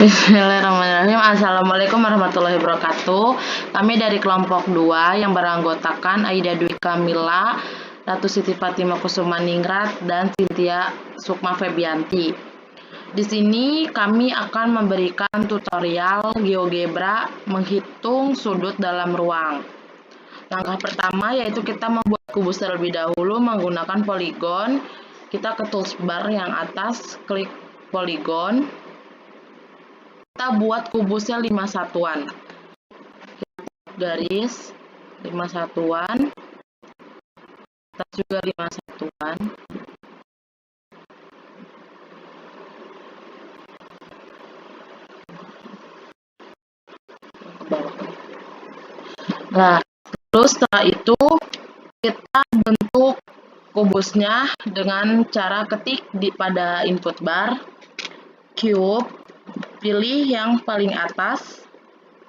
Bismillahirrahmanirrahim. Assalamualaikum warahmatullahi wabarakatuh. Kami dari kelompok 2 yang beranggotakan Aida Dwi Kamila, Ratu Siti Fatimah Kusumaningrat, dan Cynthia Sukma Febianti. Di sini kami akan memberikan tutorial GeoGebra menghitung sudut dalam ruang. Langkah pertama yaitu kita membuat kubus terlebih dahulu menggunakan poligon. Kita ke toolbar yang atas, klik poligon. Kita buat kubusnya 5 satuan. Garis 5 satuan. Atas juga 5 satuan. Nah, terus setelah itu kita bentuk kubusnya dengan cara ketik pada input bar cube, pilih yang paling atas,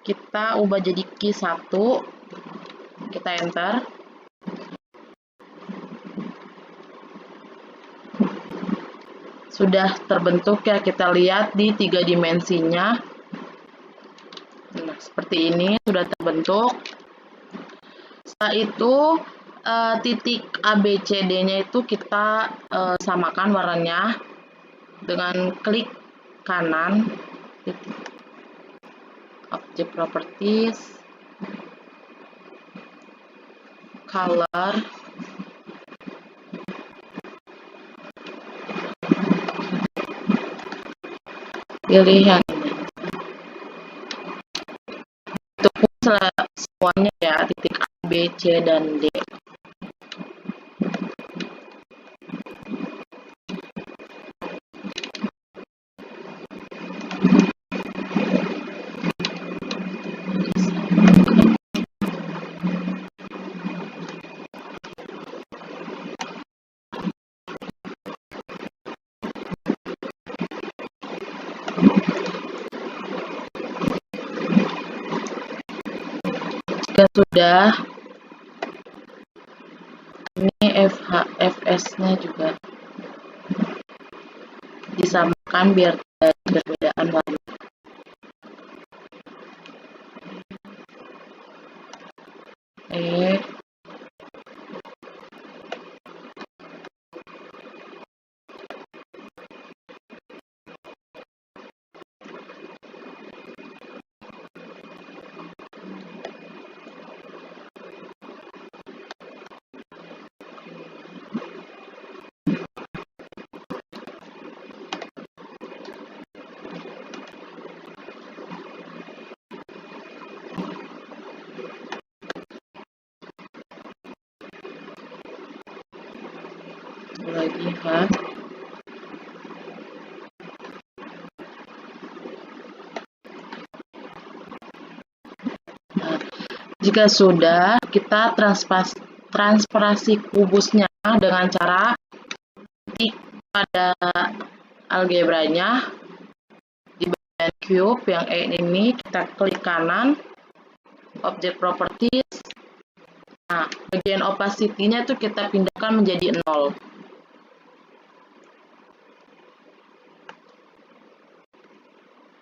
kita ubah jadi key 1, kita enter. Sudah terbentuk ya, kita lihat di 3 dimensinya. Nah, seperti ini sudah terbentuk. Setelah itu titik ABCD-nya itu kita samakan warnanya dengan klik kanan, titik object properties, color, pilih yang ini. Itu semuanya ya, titik A, B, C, dan D. Jika sudah, ini FS-nya juga disamakan biar tidak ada perbedaan warna. Lagi H. Nah, jika sudah, kita transparansi kubusnya dengan cara klik pada algebranya di bagian cube yang E ini, kita klik kanan, object properties. Nah, bagian opacity-nya itu kita pindahkan menjadi 0.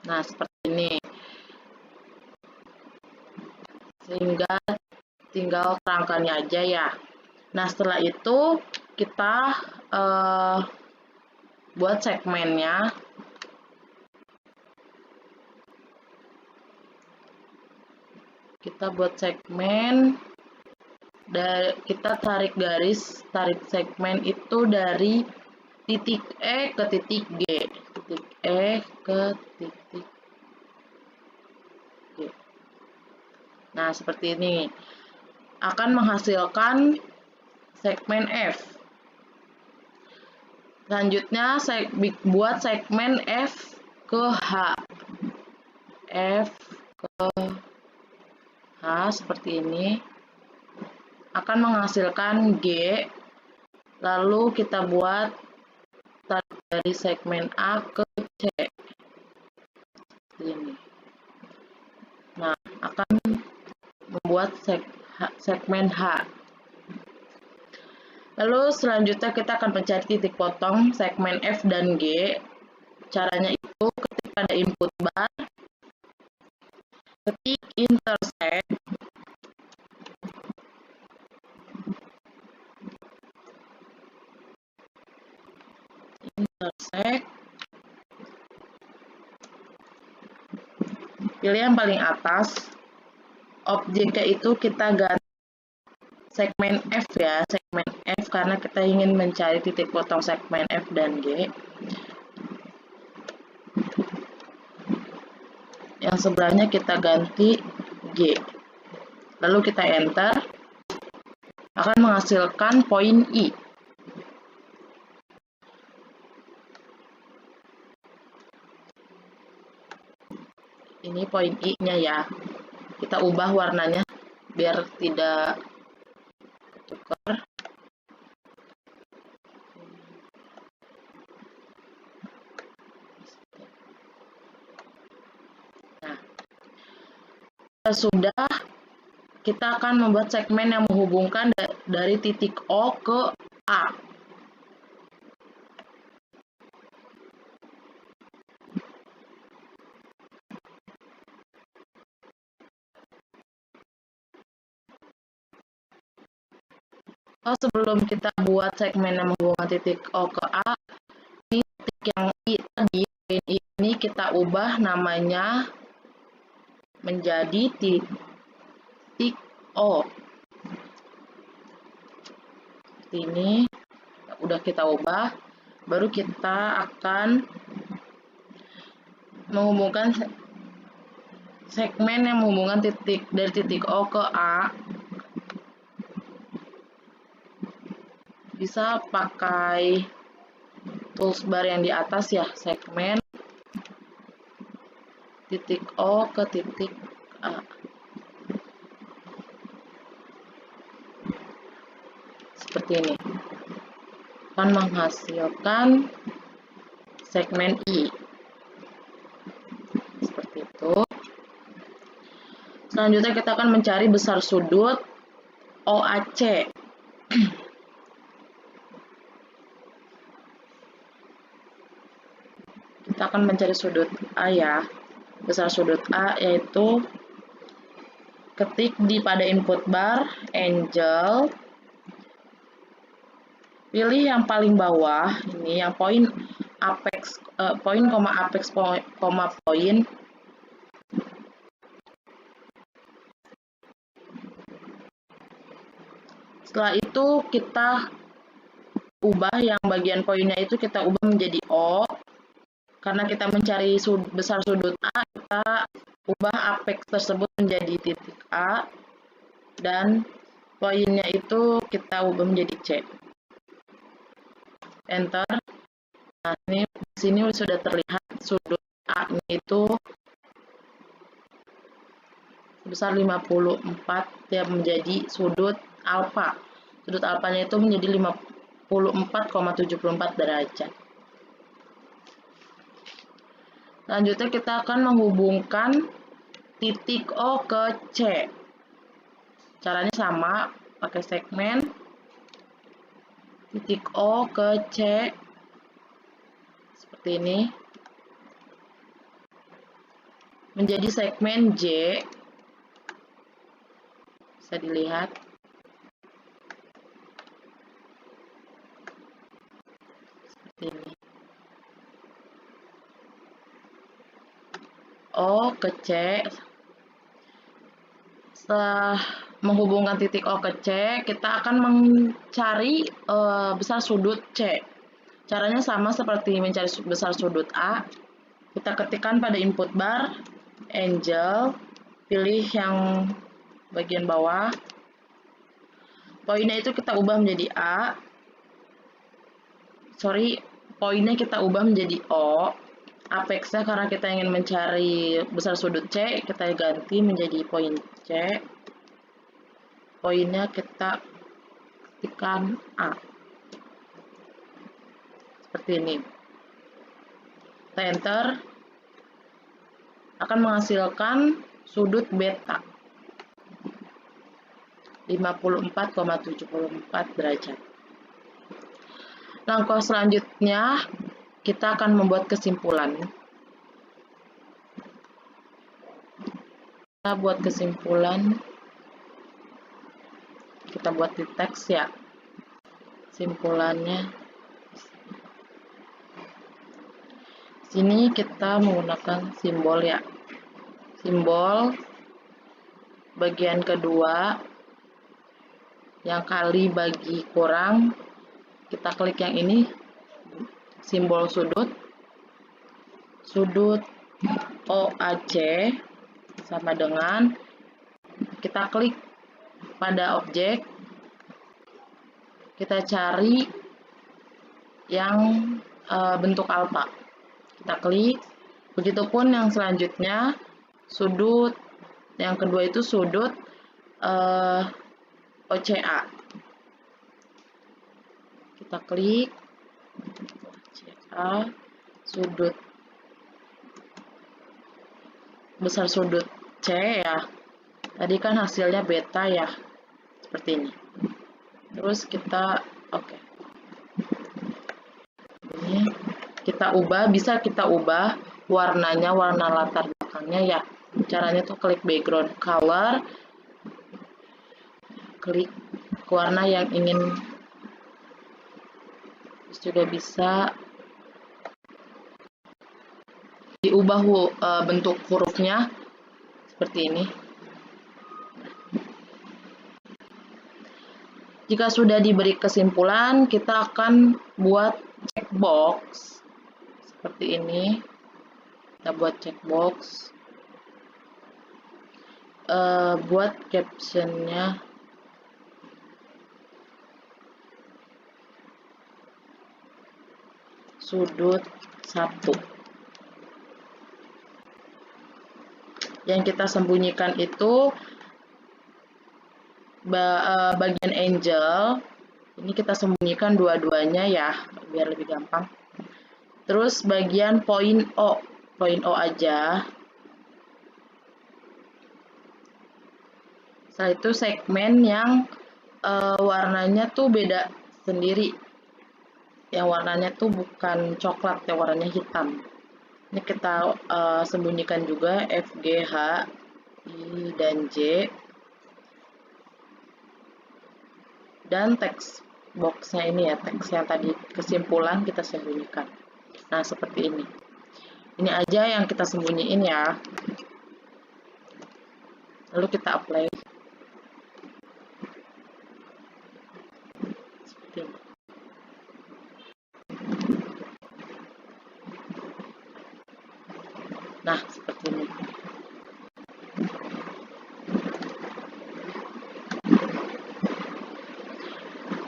Nah, seperti ini. Sehingga tinggal kerangkanya aja ya. Nah, setelah itu kita buat segmennya. Kita buat segmen. Kita tarik garis, tarik segmen itu dari titik E ke titik G. Titik E ke titik G. Nah, seperti ini. Akan menghasilkan segmen F. Selanjutnya, buat segmen F ke H. F ke H seperti ini. Akan menghasilkan G. Lalu kita buat dari segmen A ke C. Seperti ini. Nah, akan membuat segmen H. Lalu selanjutnya kita akan mencari titik potong segmen F dan G. Caranya itu ketika ada input bar, intersect pilih yang paling atas. Objeknya itu kita ganti segmen F ya, segmen F karena kita ingin mencari titik potong segmen F dan G. Yang sebelahnya kita ganti G. Lalu kita enter. Akan menghasilkan poin I. Ini poin I-nya ya. Kita ubah warnanya biar tidak tukar. Nah, sudah, kita akan membuat segmen yang menghubungkan dari titik O ke A. Sebelum kita buat segmen yang menghubungkan titik O ke A, ini titik yang I tadi, ini kita ubah namanya menjadi titik O. Ini udah kita ubah, baru kita akan menghubungkan segmen yang menghubungkan titik dari titik O ke A. Bisa pakai toolbar yang di atas ya, segmen titik O ke titik A. Seperti ini. Akan menghasilkan segmen I. Seperti itu. Selanjutnya kita akan mencari besar sudut OAC. Kita akan mencari sudut A ya. Besar sudut A yaitu ketik pada input bar, angle, pilih yang paling bawah, ini yang poin apex, poin, apex, poin. Setelah itu kita ubah yang bagian poinnya itu kita ubah menjadi O. Karena kita mencari besar sudut A, kita ubah apex tersebut menjadi titik A. Dan poinnya itu kita ubah menjadi C. Enter. Nah, ini di sini sudah terlihat sudut A-nya itu sebesar 54 yang menjadi sudut alfa. Sudut alfanya itu menjadi 54,74 derajat. Selanjutnya kita akan menghubungkan titik O ke C. Caranya sama, pakai segmen titik O ke C seperti ini. Menjadi segmen J. Bisa dilihat. Seperti ini. O ke C. Setelah menghubungkan titik O ke C, kita akan mencari besar sudut C. Caranya sama seperti mencari besar sudut A. Kita ketikkan pada input bar, angle, pilih yang bagian bawah. Poinnya itu kita ubah menjadi A. Poinnya kita ubah menjadi O. Apexnya karena kita ingin mencari besar sudut C, kita ganti menjadi poin C. Poinnya kita ketikkan A. Seperti ini. Kita enter. Akan menghasilkan sudut beta. 54,74 derajat. Langkah selanjutnya, kita akan membuat kesimpulan. kita buat kesimpulan, kita buat di teks ya, kesimpulannya. Sini kita menggunakan simbol ya, simbol bagian kedua yang kali bagi kurang, kita klik yang ini, simbol sudut OAC sama dengan, kita klik pada objek, kita cari yang bentuk alfa, kita klik. Begitupun yang selanjutnya, sudut yang kedua itu sudut OCA, kita klik OCA, sudut besar sudut C ya, tadi kan hasilnya beta ya, seperti ini. Terus kita ini kita ubah, bisa kita ubah warnanya, warna latar belakangnya ya. Caranya tuh klik background color, klik warna yang ingin, terus juga bisa diubah bentuk hurufnya seperti ini. Jika sudah diberi kesimpulan, kita akan buat checkbox seperti ini. Kita buat checkbox, buat captionnya sudut 1. Yang kita sembunyikan itu bagian angel, ini kita sembunyikan dua-duanya ya, biar lebih gampang. Terus bagian point O aja. Setelah itu segmen yang warnanya tuh beda sendiri, yang warnanya tuh bukan coklat, yang warnanya hitam. Ini kita sembunyikan juga F, G, H, I, dan J. Dan teks boxnya ini ya, teks yang tadi kesimpulan kita sembunyikan. Nah, seperti ini. Ini aja yang kita sembunyiin ya. Lalu kita apply. Seperti ini. Nah, seperti ini.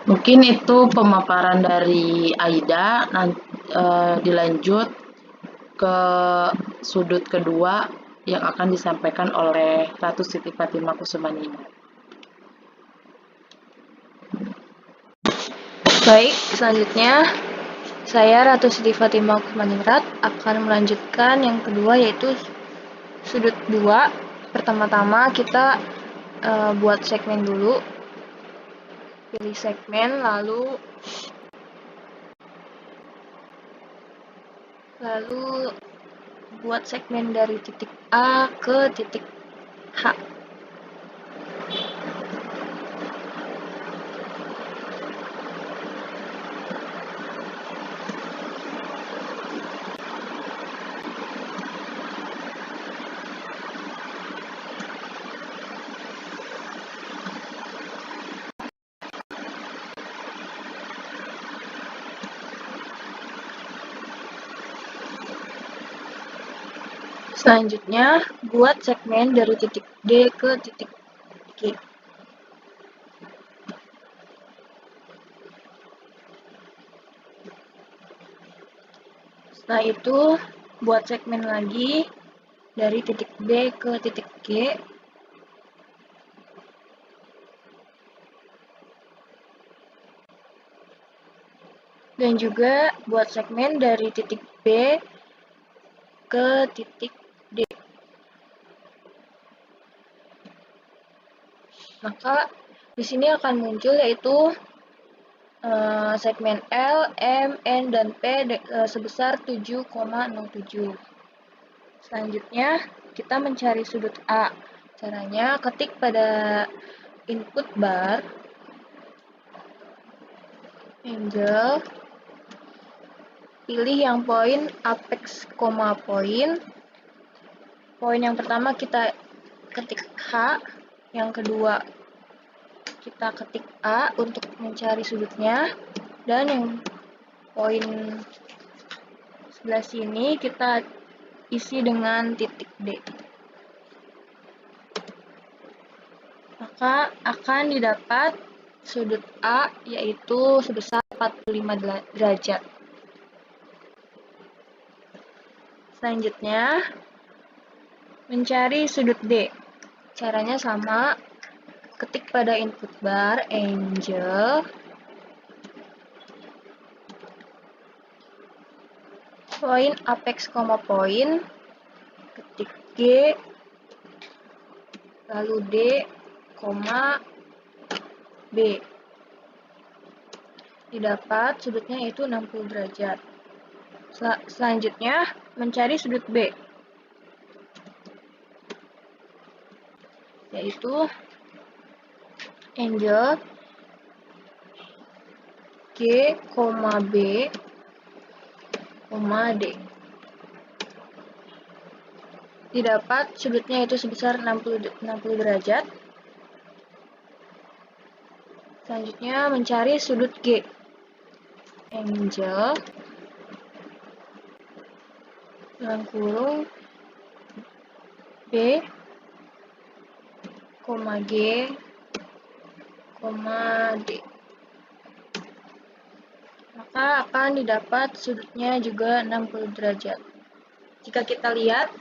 Mungkin itu pemaparan dari Aida. Nanti dilanjut ke sudut kedua yang akan disampaikan oleh Ratu Siti Fatimah Kusumaningrat. Baik, selanjutnya saya Ratu Siti Fatimah Kusumaningrat akan melanjutkan yang kedua, yaitu sudut 2. Pertama-tama kita buat segmen dulu. Pilih segmen, lalu buat segmen dari titik A ke titik H. Selanjutnya, buat segmen dari titik D ke titik G. Setelah itu, buat segmen lagi dari titik B ke titik G. Dan juga buat segmen dari titik B ke titik D. Maka di sini akan muncul yaitu segmen L, M, N, dan P sebesar 7,07. Selanjutnya kita mencari sudut A. Caranya, ketik pada input bar Angel, pilih yang poin apex, poin. Poin yang pertama kita ketik H, yang kedua kita ketik A untuk mencari sudutnya, dan yang poin sebelah sini kita isi dengan titik D. Maka akan didapat sudut A yaitu sebesar 45 derajat. Selanjutnya, mencari sudut D. Caranya sama, ketik pada input bar Angel, poin apex, poin, ketik G, lalu D, B. Didapat sudutnya yaitu 60 derajat. Selanjutnya, mencari sudut B, yaitu Angel, G, B, D. Didapat sudutnya itu sebesar 60 derajat. Selanjutnya mencari sudut G. Angel, dalam kurung B, G, D. Maka akan didapat sudutnya juga 60 derajat. Jika kita lihat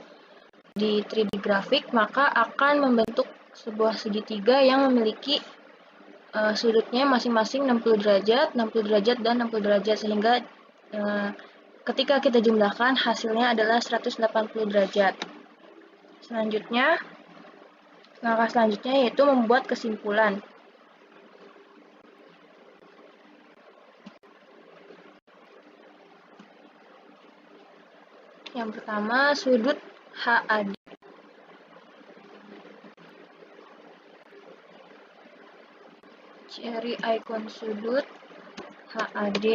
di 3D grafik, maka akan membentuk sebuah segitiga yang memiliki sudutnya masing-masing 60 derajat, 60 derajat, dan 60 derajat, sehingga ketika kita jumlahkan hasilnya adalah 180 derajat. Langkah selanjutnya yaitu membuat kesimpulan. Yang pertama, sudut HAD. Cari ikon sudut HAD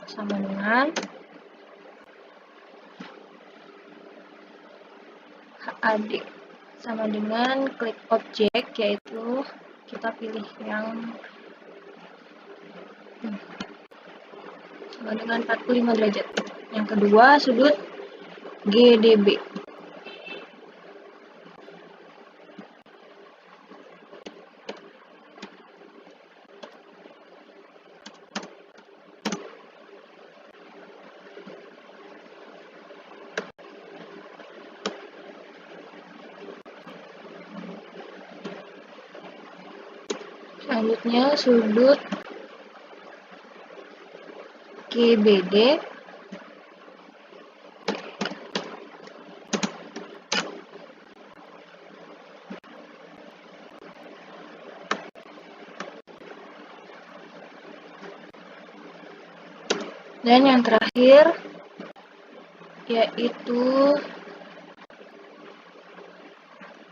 sama dengan klik objek, yaitu kita pilih yang sama dengan 45 derajat. Yang kedua, sudut GDB. Selanjutnya, sudut GBD. Dan yang terakhir yaitu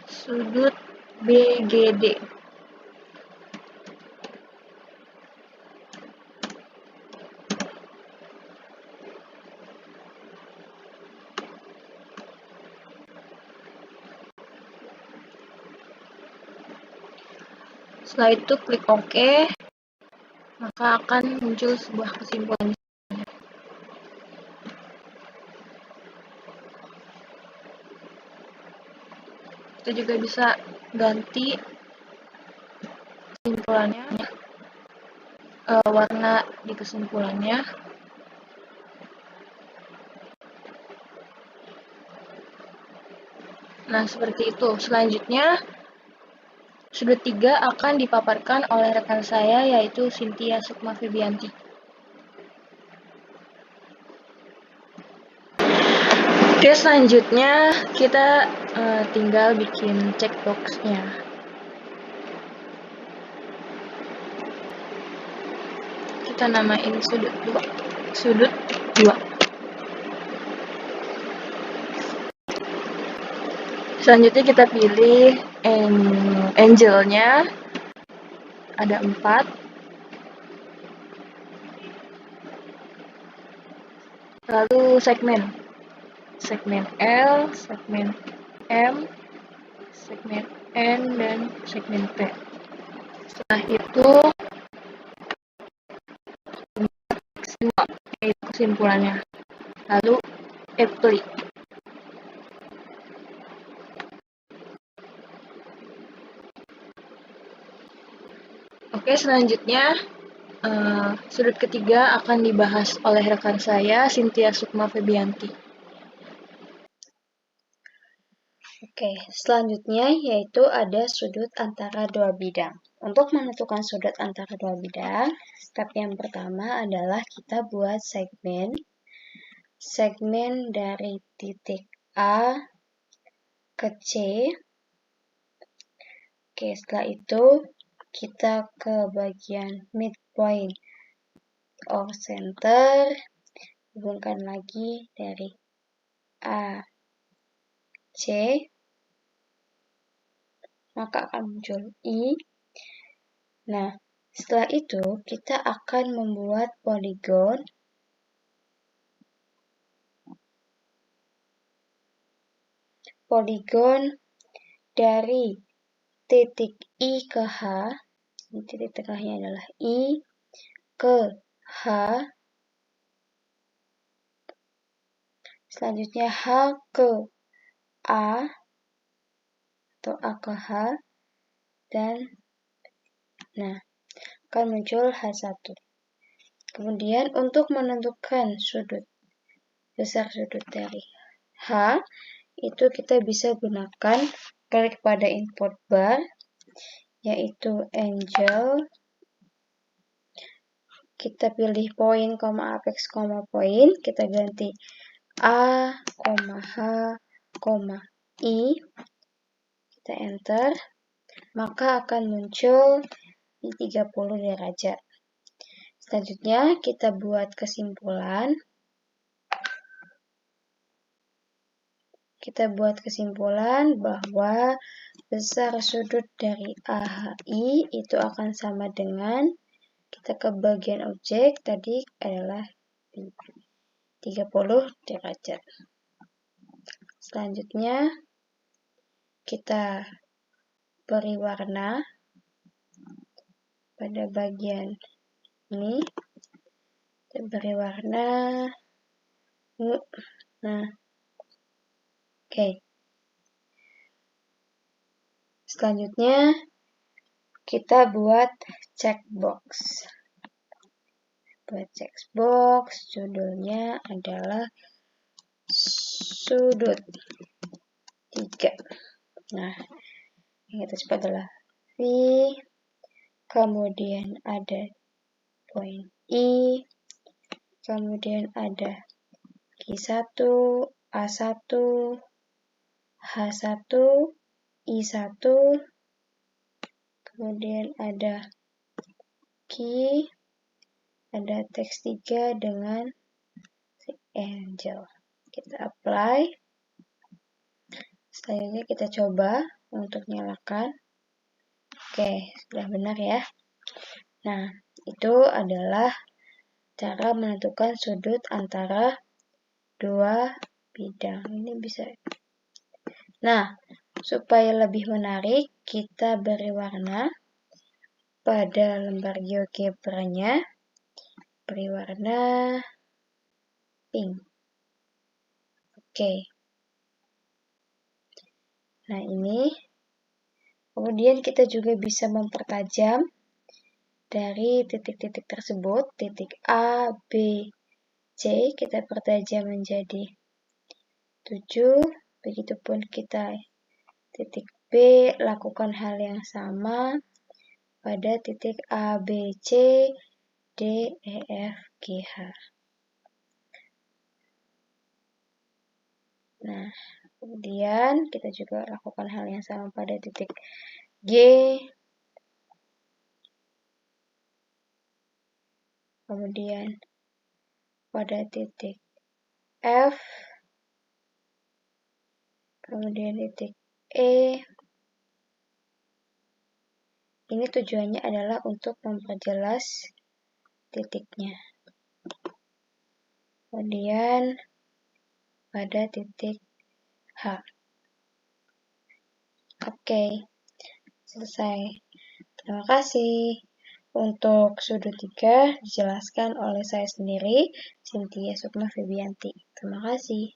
sudut BGD. Setelah itu klik OK, maka akan muncul sebuah kesimpulan. Kita juga bisa ganti kesimpulannya, warna di kesimpulannya. Nah, seperti itu. Selanjutnya, sudut 3 akan dipaparkan oleh rekan saya, yaitu Cynthia Sukma Febianti. Oke, selanjutnya kita tinggal bikin checkbox-nya. Kita namain sudut 2. Selanjutnya kita pilih angle-nya, ada 4. Lalu segmen L, segmen M, segmen N, dan segmen P. Setelah itu semua, yaitu kesimpulannya. Lalu apply. Oke, selanjutnya sudut ketiga akan dibahas oleh rekan saya, Cynthia Sukma Febianti. Oke, selanjutnya yaitu ada sudut antara dua bidang. Untuk menentukan sudut antara dua bidang, step yang pertama adalah kita buat segmen dari titik A ke C. Oke, setelah itu kita ke bagian midpoint or center, hubungkan lagi dari A, C, maka akan muncul I. Nah, setelah itu kita akan membuat poligon dari titik I ke H. Ini titik tengahnya adalah I ke H. Selanjutnya H ke A atau A ke H, dan nah akan muncul H1. Kemudian untuk menentukan besar sudut dari H, itu kita bisa gunakan klik pada input bar, yaitu angle. Kita pilih point, apex, point. Kita ganti A, H, I. Kita enter. Maka akan muncul di 30 derajat. Selanjutnya kita buat kesimpulan. Bahwa besar sudut dari AHI itu akan sama dengan, kita ke bagian objek, tadi adalah 30 derajat. Selanjutnya kita beri warna pada bagian ini. Kita beri warna. Nah, oke. Selanjutnya kita buat checkbox. Judulnya adalah sudut 3. Nah, yang kita cepat adalah V, kemudian ada point I, kemudian ada Q1, A1, H1, I1, kemudian ada Q, ada teks 3 dengan angel. Kita apply. Selanjutnya kita coba untuk nyalakan. Oke, sudah benar ya. Nah, itu adalah cara menentukan sudut antara dua bidang. Ini bisa. Nah, supaya lebih menarik, kita beri warna pada lembar GeoGebra-nya. Beri warna pink. Oke. Nah, ini. Kemudian kita juga bisa mempertajam dari titik-titik tersebut. Titik A, B, C, kita pertajam menjadi 7. Begitupun kita titik B, lakukan hal yang sama pada titik A, B, C, D, E, F, G, H. Nah, kemudian kita juga lakukan hal yang sama pada titik G, kemudian pada titik F, kemudian titik E. Ini tujuannya adalah untuk memperjelas titiknya. Kemudian pada titik H. Oke, selesai. Terima kasih. Untuk sudut 3 dijelaskan oleh saya sendiri, Cynthia Sukma Febianti. Terima kasih.